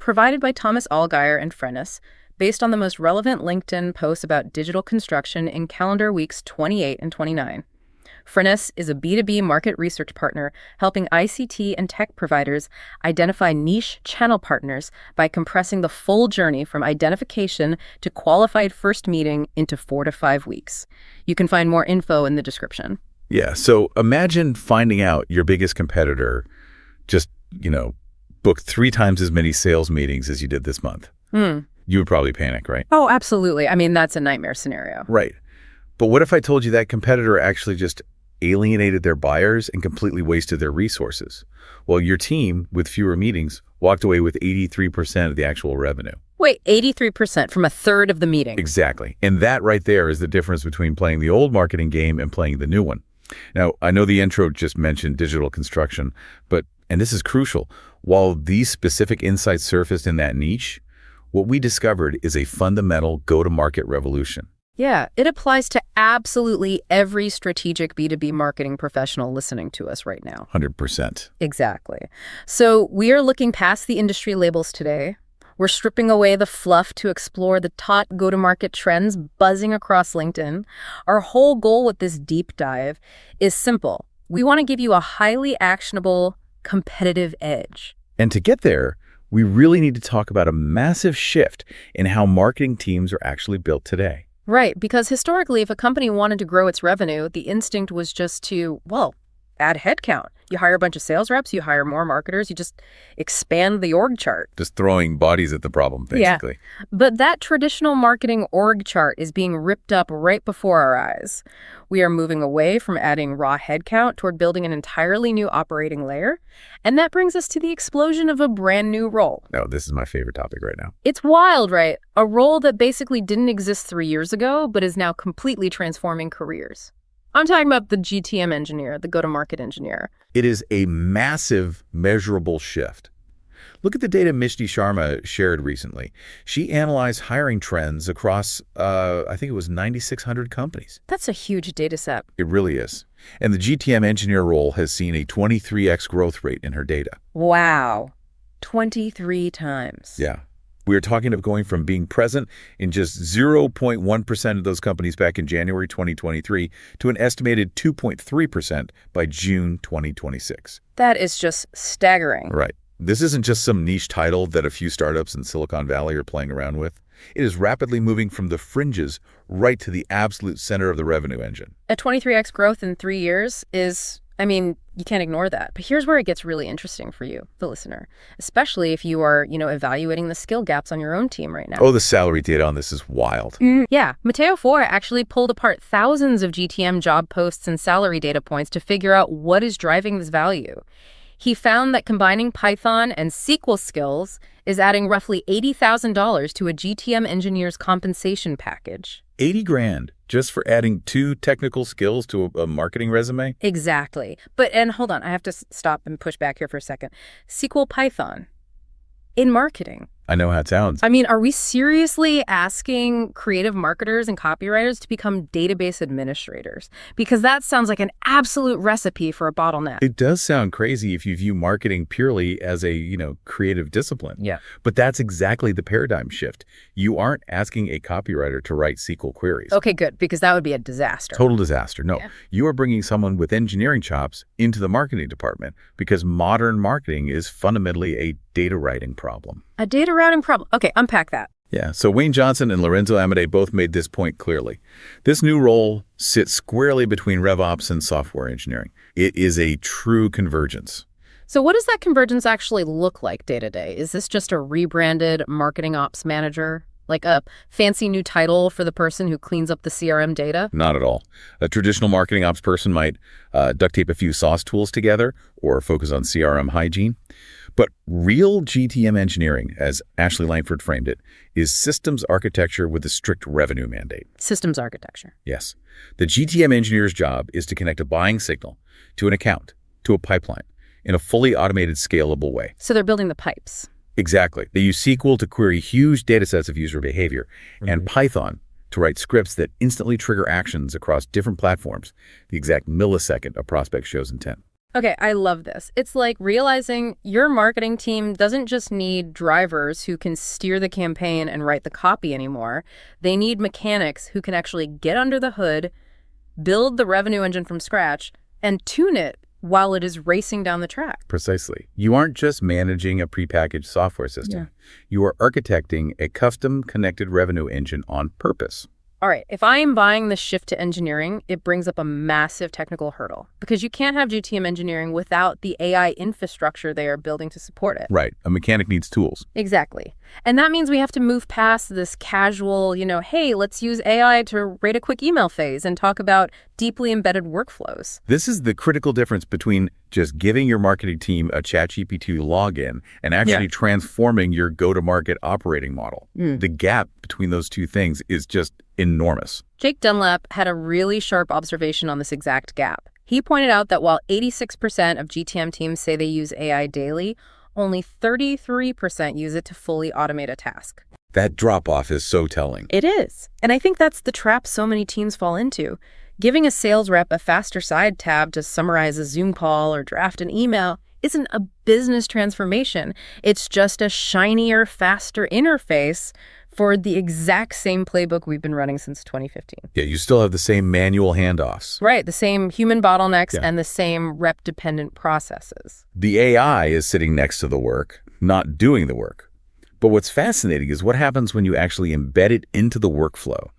provided by Thomas Allgaier and Frennis, based on the most relevant LinkedIn posts about digital construction in calendar weeks 28 and 29. Frennis is a B2B market research partner helping ICT and tech providers identify niche channel partners by compressing the full journey from identification to qualified first meeting into 4 to 5 weeks. You can find more info in the description. Yeah, so imagine finding out your biggest competitor just, booked 3 times as many sales meetings as you did this month. You would probably panic, right? Oh, absolutely. I mean, that's a nightmare scenario. Right. But what if I told you that competitor actually just alienated their buyers and completely wasted their resources? Well, your team, with fewer meetings, walked away with 83% of the actual revenue. Wait, 83% from a third of the meeting? Exactly. And that right there is the difference between playing the old marketing game and playing the new one. Now, I know the intro just mentioned digital construction, and this is crucial, while these specific insights surfaced in that niche, what we discovered is a fundamental go-to-market revolution. Yeah, it applies to absolutely every strategic B2B marketing professional listening to us right now. 100%. Exactly. So we are looking past the industry labels today. We're stripping away the fluff to explore the top go-to-market trends buzzing across LinkedIn. Our whole goal with this deep dive is simple. We want to give you a highly actionable, competitive edge. And to get there, we really need to talk about a massive shift in how marketing teams are actually built today. Right, because historically, if a company wanted to grow its revenue, the instinct was just to, add headcount. You hire a bunch of sales reps, you hire more marketers, you just expand the org chart. Just throwing bodies at the problem, basically. Yeah. But that traditional marketing org chart is being ripped up right before our eyes. We are moving away from adding raw headcount toward building an entirely new operating layer. And that brings us to the explosion of a brand new role. No, this is my favorite topic right now. It's wild, right? A role that basically didn't exist 3 years ago, but is now completely transforming careers. I'm talking about the GTM engineer, the go-to-market engineer. It is a massive, measurable shift. Look at the data Mishti Sharma shared recently. She analyzed hiring trends across, I think it was 9,600 companies. That's a huge data set. It really is. And the GTM engineer role has seen a 23x growth rate in her data. Wow. 23 times. Yeah. We are talking of going from being present in just 0.1% of those companies back in January 2023 to an estimated 2.3% by June 2026. That is just staggering. Right. This isn't just some niche title that a few startups in Silicon Valley are playing around with. It is rapidly moving from the fringes right to the absolute center of the revenue engine. A 23x growth in 3 years is, you can't ignore that. But here's where it gets really interesting for you, the listener, especially if you are, evaluating the skill gaps on your own team right now. Oh, the salary data on this is wild. Yeah. Matteo Fora actually pulled apart thousands of GTM job posts and salary data points to figure out what is driving this value. He found that combining Python and SQL skills is adding roughly $80,000 to a GTM engineer's compensation package. 80 grand just for adding 2 technical skills to a marketing resume? Exactly. And hold on, I have to stop and push back here for a second. SQL Python in marketing. I know how it sounds. Are we seriously asking creative marketers and copywriters to become database administrators? Because that sounds like an absolute recipe for a bottleneck. It does sound crazy if you view marketing purely as a, creative discipline. Yeah. But that's exactly the paradigm shift. You aren't asking a copywriter to write SQL queries. Okay, good, because that would be a disaster. Total disaster. No, Yeah. You are bringing someone with engineering chops into the marketing department because modern marketing is fundamentally a data writing problem. A data routing problem. Okay, unpack that. Yeah, so Wayne Johnson and Lorenzo Amade both made this point clearly. This new role sits squarely between RevOps and software engineering. It is a true convergence. So what does that convergence actually look like day to day? Is this just a rebranded marketing ops manager? Like a fancy new title for the person who cleans up the CRM data? Not at all. A traditional marketing ops person might duct tape a few sauce tools together or focus on CRM hygiene. But real GTM engineering, as Ashley Langford framed it, is systems architecture with a strict revenue mandate. Systems architecture. Yes. The GTM engineer's job is to connect a buying signal to an account, to a pipeline, in a fully automated, scalable way. So they're building the pipes. Exactly. They use SQL to query huge data sets of user behavior and Python to write scripts that instantly trigger actions across different platforms, the exact millisecond a prospect shows intent. Okay, I love this. It's like realizing your marketing team doesn't just need drivers who can steer the campaign and write the copy anymore. They need mechanics who can actually get under the hood, build the revenue engine from scratch, and tune it while it is racing down the track. Precisely. You aren't just managing a prepackaged software system. Yeah. You are architecting a custom connected revenue engine on purpose. All right, if I am buying the shift to engineering, it brings up a massive technical hurdle because you can't have GTM engineering without the AI infrastructure they are building to support it. Right. A mechanic needs tools. Exactly. And that means we have to move past this casual, hey, let's use AI to rate a quick email phase and talk about deeply embedded workflows. This is the critical difference between just giving your marketing team a ChatGPT login and actually transforming your go-to-market operating model. The gap between those two things is just enormous. Jake Dunlap had a really sharp observation on this exact gap. He pointed out that while 86% of GTM teams say they use AI daily, only 33% use it to fully automate a task. That drop-off is so telling. It is. And I think that's the trap so many teams fall into. Giving a sales rep a faster side tab to summarize a Zoom call or draft an email isn't a business transformation. It's just a shinier, faster interface for the exact same playbook we've been running since 2015. Yeah, you still have the same manual handoffs. Right, the same human bottlenecks and the same rep-dependent processes. The AI is sitting next to the work, not doing the work. But what's fascinating is what happens when you actually embed it into the workflow.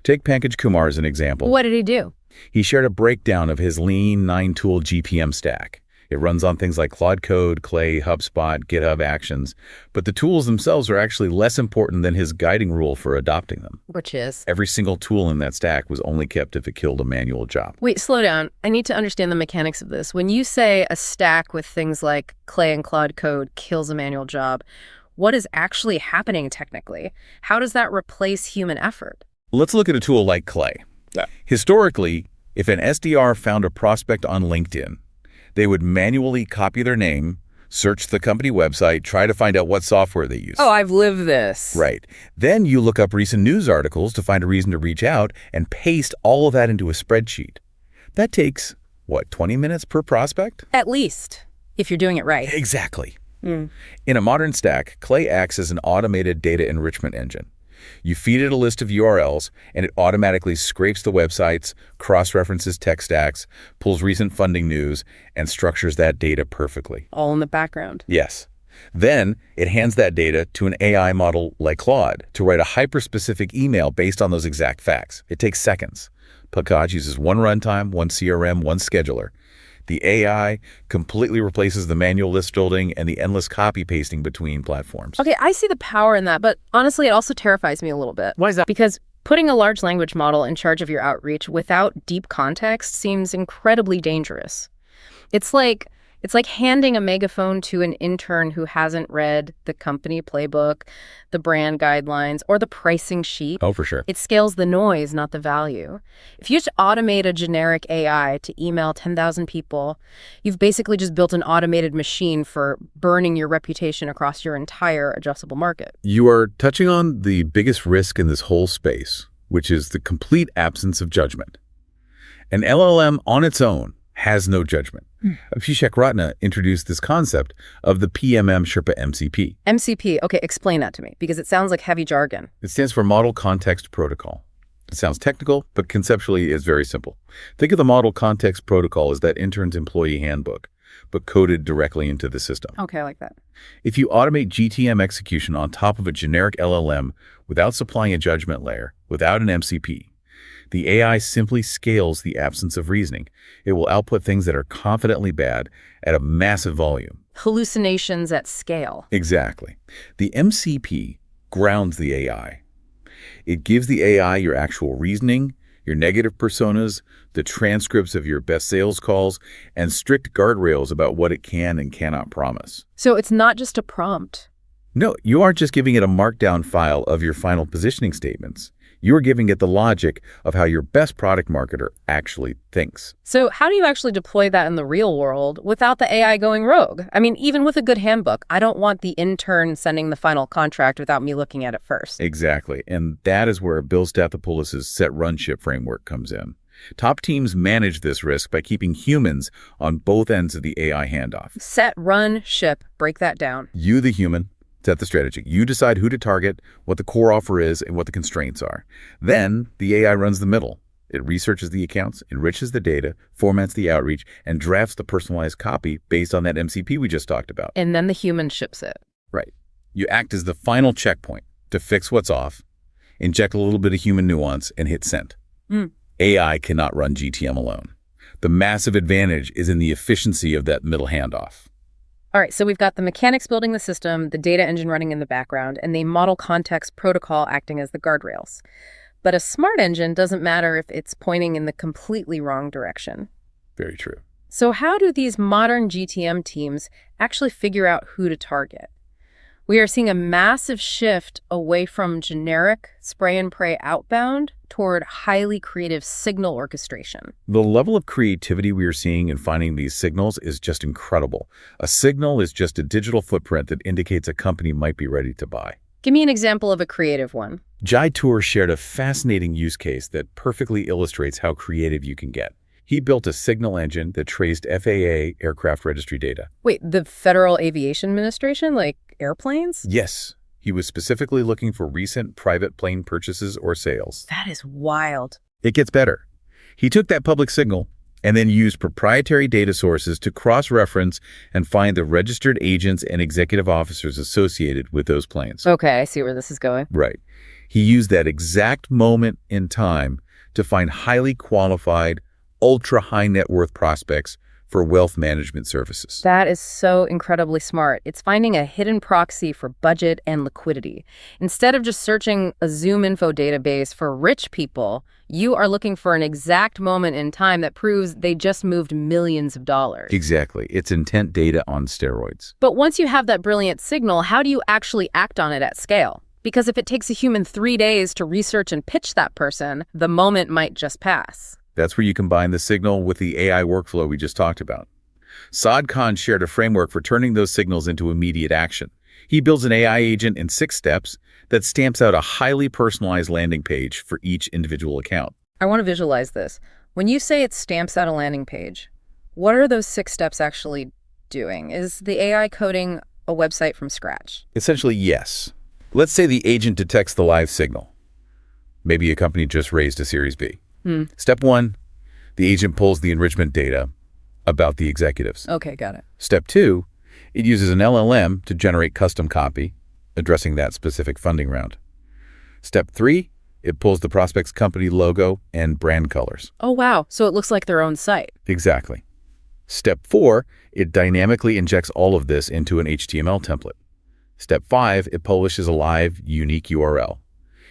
Take Pankaj Kumar as an example. What did he do? He shared a breakdown of his lean 9-tool GPM stack. It runs on things like Claude Code, Clay, HubSpot, GitHub Actions, but the tools themselves are actually less important than his guiding rule for adopting them. Which is? Every single tool in that stack was only kept if it killed a manual job. Wait, slow down. I need to understand the mechanics of this. When you say a stack with things like Clay and Claude Code kills a manual job, what is actually happening technically? How does that replace human effort? Let's look at a tool like Clay. Historically, if an SDR found a prospect on LinkedIn, they would manually copy their name, search the company website, try to find out what software they use. Oh, I've lived this. Right. Then you look up recent news articles to find a reason to reach out and paste all of that into a spreadsheet. That takes, 20 minutes per prospect? At least, if you're doing it right. Exactly. In a modern stack, Clay acts as an automated data enrichment engine. You feed it a list of URLs, and it automatically scrapes the websites, cross-references tech stacks, pulls recent funding news, and structures that data perfectly. All in the background. Yes. Then it hands that data to an AI model like Claude to write a hyper-specific email based on those exact facts. It takes seconds. Pankaj uses one runtime, one CRM, one scheduler. The AI completely replaces the manual list building and the endless copy pasting between platforms. Okay, I see the power in that, but honestly, it also terrifies me a little bit. Why is that? Because putting a large language model in charge of your outreach without deep context seems incredibly dangerous. It's like handing a megaphone to an intern who hasn't read the company playbook, the brand guidelines, or the pricing sheet. Oh, for sure. It scales the noise, not the value. If you just automate a generic AI to email 10,000 people, you've basically just built an automated machine for burning your reputation across your entire addressable market. You are touching on the biggest risk in this whole space, which is the complete absence of judgment. An LLM on its own has no judgment. Abhishek Ratna introduced this concept of the PMM Sherpa MCP. MCP, okay, explain that to me, because it sounds like heavy jargon. It stands for Model Context Protocol. It sounds technical, but conceptually is very simple. Think of the Model Context Protocol as that intern's employee handbook, but coded directly into the system. Okay, I like that. If you automate GTM execution on top of a generic LLM without supplying a judgment layer, without an MCP, the AI simply scales the absence of reasoning. It will output things that are confidently bad at a massive volume. Hallucinations at scale. Exactly. The MCP grounds the AI. It gives the AI your actual reasoning, your negative personas, the transcripts of your best sales calls, and strict guardrails about what it can and cannot promise. So it's not just a prompt. No, you aren't just giving it a markdown file of your final positioning statements. You're giving it the logic of how your best product marketer actually thinks. So how do you actually deploy that in the real world without the AI going rogue? I mean, even with a good handbook, I don't want the intern sending the final contract without me looking at it first. Exactly. And that is where Bill Stathopoulos' set run ship framework comes in. Top teams manage this risk by keeping humans on both ends of the AI handoff. Set, run, ship. Break that down. You, the human, set the strategy. You decide who to target, what the core offer is, and what the constraints are. Then the AI runs the middle. It researches the accounts, enriches the data, formats the outreach, and drafts the personalized copy based on that MCP we just talked about. And then the human ships it. Right. You act as the final checkpoint to fix what's off, inject a little bit of human nuance, and hit send. AI cannot run GTM alone. The massive advantage is in the efficiency of that middle handoff. All right, so we've got the mechanics building the system, the data engine running in the background, and the model context protocol acting as the guardrails. But a smart engine doesn't matter if it's pointing in the completely wrong direction. Very true. So how do these modern GTM teams actually figure out who to target? We are seeing a massive shift away from generic spray and pray outbound toward highly creative signal orchestration. The level of creativity we are seeing in finding these signals is just incredible. A signal is just a digital footprint that indicates a company might be ready to buy. Give me an example of a creative one. Jai Tour shared a fascinating use case that perfectly illustrates how creative you can get. He built a signal engine that traced FAA aircraft registry data. Wait, the Federal Aviation Administration, like airplanes? Yes. He was specifically looking for recent private plane purchases or sales. That is wild. It gets better. He took that public signal and then used proprietary data sources to cross-reference and find the registered agents and executive officers associated with those planes. Okay, I see where this is going. Right. He used that exact moment in time to find highly qualified, ultra-high net worth prospects for wealth management services. That is so incredibly smart. It's finding a hidden proxy for budget and liquidity. Instead of just searching a Zoom info database for rich people, you are looking for an exact moment in time that proves they just moved millions of dollars. Exactly. It's intent data on steroids. But once you have that brilliant signal, how do you actually act on it at scale? Because if it takes a human 3 days to research and pitch that person, the moment might just pass. That's where you combine the signal with the AI workflow we just talked about. Saad Khan shared a framework for turning those signals into immediate action. He builds an AI agent in 6 steps that stamps out a highly personalized landing page for each individual account. I want to visualize this. When you say it stamps out a landing page, what are those 6 steps actually doing? Is the AI coding a website from scratch? Essentially, yes. Let's say the agent detects the live signal. Maybe a company just raised a Series B. Step 1, the agent pulls the enrichment data about the executives. Okay, got it. Step 2, it uses an LLM to generate custom copy addressing that specific funding round. Step 3, it pulls the prospect's company logo and brand colors. Oh, wow. So it looks like their own site. Exactly. Step 4, it dynamically injects all of this into an HTML template. Step 5, it publishes a live, unique URL.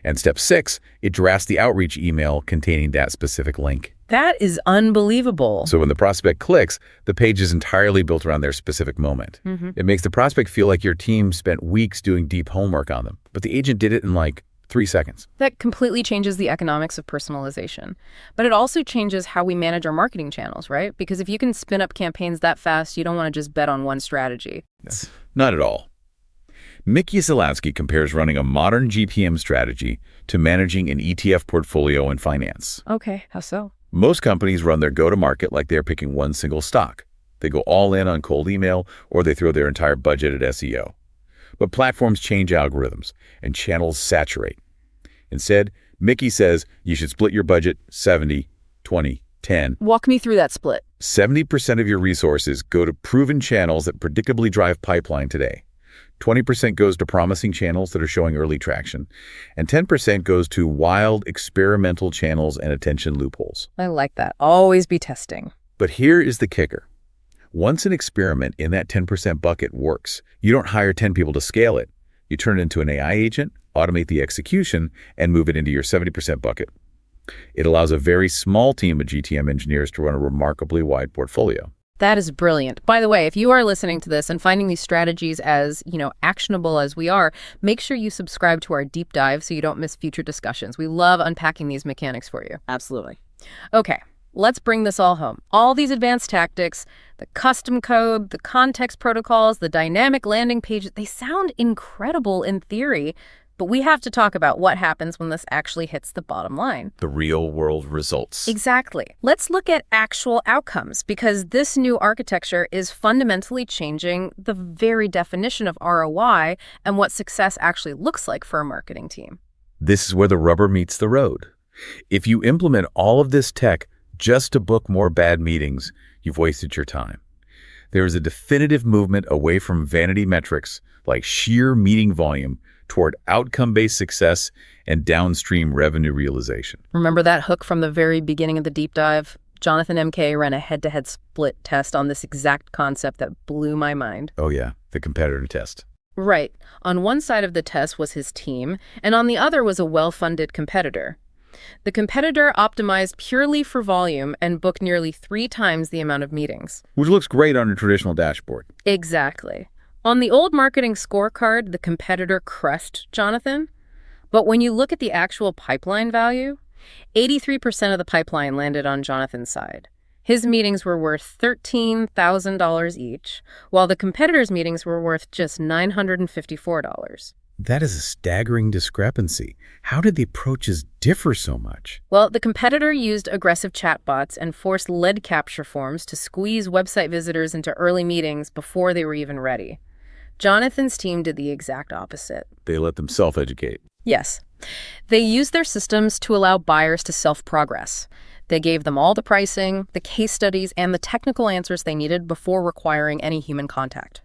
And step 6, it drafts the outreach email containing that specific link. That is unbelievable. So when the prospect clicks, the page is entirely built around their specific moment. It makes the prospect feel like your team spent weeks doing deep homework on them, but the agent did it in like 3 seconds. That completely changes the economics of personalization. But it also changes how we manage our marketing channels, right? Because if you can spin up campaigns that fast, you don't want to just bet on one strategy. Not at all. Mickey Zalowski compares running a modern GPM strategy to managing an ETF portfolio in finance. Okay, how so? Most companies run their go-to-market like they're picking one single stock. They go all in on cold email, or they throw their entire budget at SEO. But platforms change algorithms, and channels saturate. Instead, Mickey says you should split your budget 70, 20, 10. Walk me through that split. 70% of your resources go to proven channels that predictably drive pipeline today. 20% goes to promising channels that are showing early traction, and 10% goes to wild, experimental channels and attention loopholes. I like that. Always be testing. But here is the kicker. Once an experiment in that 10% bucket works, you don't hire 10 people to scale it. You turn it into an AI agent, automate the execution, and move it into your 70% bucket. It allows a very small team of GTM engineers to run a remarkably wide portfolio. That is brilliant. By the way, if you are listening to this and finding these strategies as, actionable as we are, make sure you subscribe to our deep dive so you don't miss future discussions. We love unpacking these mechanics for you. Absolutely. Okay, let's bring this all home. All these advanced tactics, the custom code, the context protocols, the dynamic landing page, they sound incredible in theory, But we have to talk about what happens when this actually hits the bottom line. The real-world results. Exactly. Let's look at actual outcomes, because this new architecture is fundamentally changing the very definition of ROI and what success actually looks like for a marketing team. This is where the rubber meets the road. If you implement all of this tech just to book more bad meetings, you've wasted your time. There is a definitive movement away from vanity metrics like sheer meeting volume toward outcome-based success and downstream revenue realization. Remember that hook from the very beginning of the deep dive? Jonathan MK ran a head-to-head split test on this exact concept that blew my mind. Oh yeah, the competitor test. Right. On one side of the test was his team, and on the other was a well-funded competitor. The competitor optimized purely for volume and booked nearly 3 times the amount of meetings. Which looks great on a traditional dashboard. Exactly. On the old marketing scorecard, the competitor crushed Jonathan. But when you look at the actual pipeline value, 83% of the pipeline landed on Jonathan's side. His meetings were worth $13,000 each, while the competitor's meetings were worth just $954. That is a staggering discrepancy. How did the approaches differ so much? Well, the competitor used aggressive chatbots and forced lead capture forms to squeeze website visitors into early meetings before they were even ready. Jonathan's team did the exact opposite. They let them self-educate. Yes. They used their systems to allow buyers to self-progress. They gave them all the pricing, the case studies, and the technical answers they needed before requiring any human contact.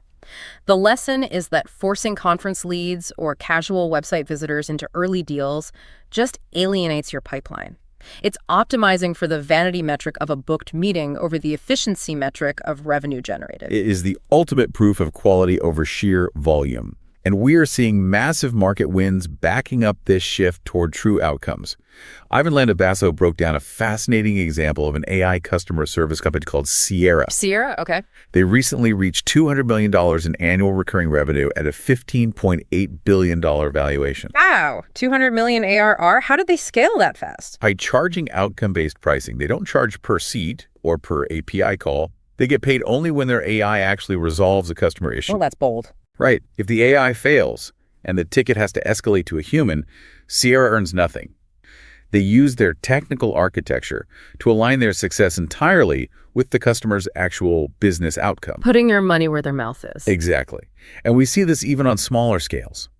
The lesson is that forcing conference leads or casual website visitors into early deals just alienates your pipeline. It's optimizing for the vanity metric of a booked meeting over the efficiency metric of revenue generated. It is the ultimate proof of quality over sheer volume. And we are seeing massive market wins backing up this shift toward true outcomes. Ivan Landabasso broke down a fascinating example of an AI customer service company called Sierra. Sierra? Okay. They recently reached $200 million in annual recurring revenue at a $15.8 billion valuation. Wow, 200 million ARR? How did they scale that fast? By charging outcome-based pricing, they don't charge per seat or per API call. They get paid only when their AI actually resolves a customer issue. Well, that's bold. Right. If the AI fails and the ticket has to escalate to a human, Sierra earns nothing. They use their technical architecture to align their success entirely with the customer's actual business outcome. Putting your money where their mouth is. Exactly. And we see this even on smaller scales.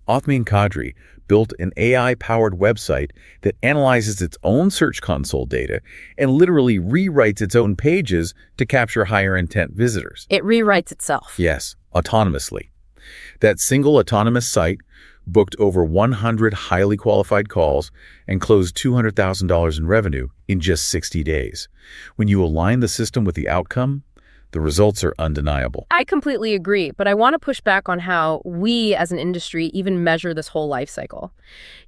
Othman Kadri built an AI-powered website that analyzes its own Search Console data and literally rewrites its own pages to capture higher intent visitors. It rewrites itself. Yes, autonomously. That single autonomous site booked over 100 highly qualified calls and closed $200,000 in revenue in just 60 days. When you align the system with the outcome, the results are undeniable. I completely agree, but I want to push back on how we as an industry even measure this whole life cycle.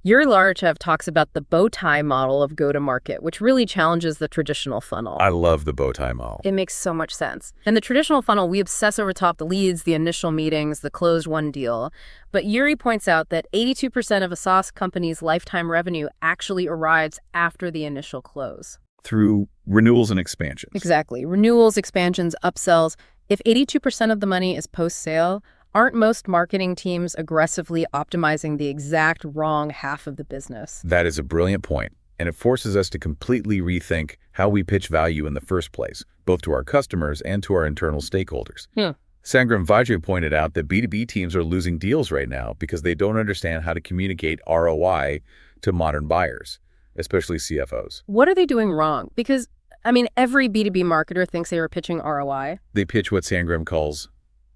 Yuri Larachev talks about the bow tie model of go-to-market, which really challenges the traditional funnel. I love the bow tie model. It makes so much sense. In the traditional funnel, we obsess over top the leads, the initial meetings, the closed won deal. But Yuri points out that 82% of a SaaS company's lifetime revenue actually arrives after the initial close. Through renewals and expansions. Exactly. Renewals, expansions, upsells. If 82% of the money is post-sale, aren't most marketing teams aggressively optimizing the exact wrong half of the business? That is a brilliant point, and it forces us to completely rethink how we pitch value in the first place, both to our customers and to our internal stakeholders. Sangram Vajra pointed out that B2B teams are losing deals right now because they don't understand how to communicate ROI to modern buyers, especially CFOs. What are they doing wrong? Because, I mean, every B2B marketer thinks they are pitching ROI. They pitch what Sangram calls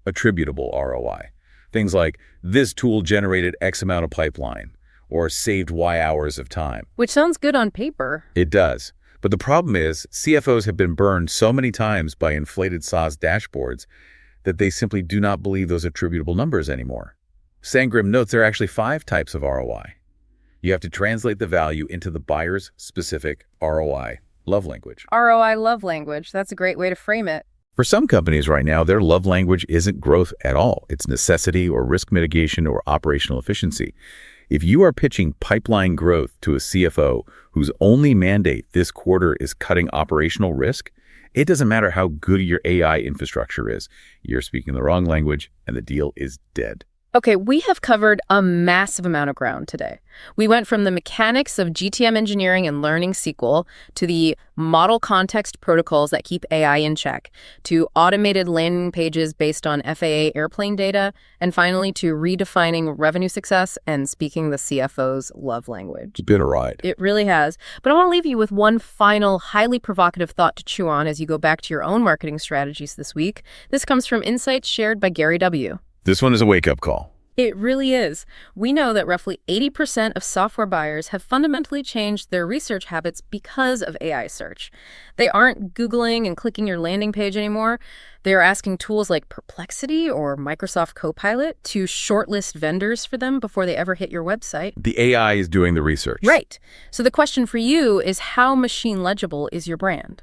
attributable ROI. Things like, this tool generated X amount of pipeline, or saved Y hours of time. Which sounds good on paper. It does. But the problem is, CFOs have been burned so many times by inflated SaaS dashboards that they simply do not believe those attributable numbers anymore. Sangram notes there are actually 5 types of ROI. You have to translate the value into the buyer's specific ROI love language. ROI love language. That's a great way to frame it. For some companies right now, their love language isn't growth at all. It's necessity or risk mitigation or operational efficiency. If you are pitching pipeline growth to a CFO whose only mandate this quarter is cutting operational risk, it doesn't matter how good your AI infrastructure is. You're speaking the wrong language and the deal is dead. Okay, we have covered a massive amount of ground today. We went from the mechanics of GTM engineering and learning SQL to the model context protocols that keep AI in check, to automated landing pages based on FAA airplane data, and finally to redefining revenue success and speaking the CFO's love language. It's been a ride. It really has. But I want to leave you with one final, highly provocative thought to chew on as you go back to your own marketing strategies this week. This comes from insights shared by Gary W. This one is a wake-up call. It really is. We know that roughly 80% of software buyers have fundamentally changed their research habits because of AI search. They aren't Googling and clicking your landing page anymore. They are asking tools like Perplexity or Microsoft Copilot to shortlist vendors for them before they ever hit your website. The AI is doing the research. Right. So the question for you is, how machine legible is your brand?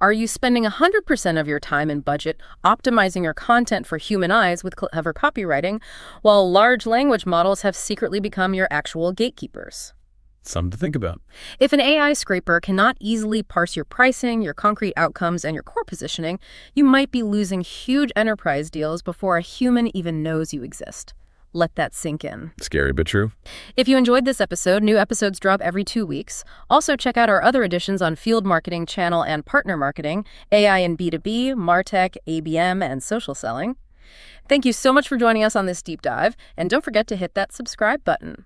Are you spending 100% of your time and budget optimizing your content for human eyes with clever copywriting, while large language models have secretly become your actual gatekeepers? Something to think about. If an AI scraper cannot easily parse your pricing, your concrete outcomes, and your core positioning, you might be losing huge enterprise deals before a human even knows you exist. Let that sink in. Scary but true. If you enjoyed this episode, new episodes drop every 2 weeks. Also, check out our other editions on field marketing, channel and partner marketing, AI and B2B, MarTech, ABM, and social selling. Thank you so much for joining us on this deep dive, and don't forget to hit that subscribe button.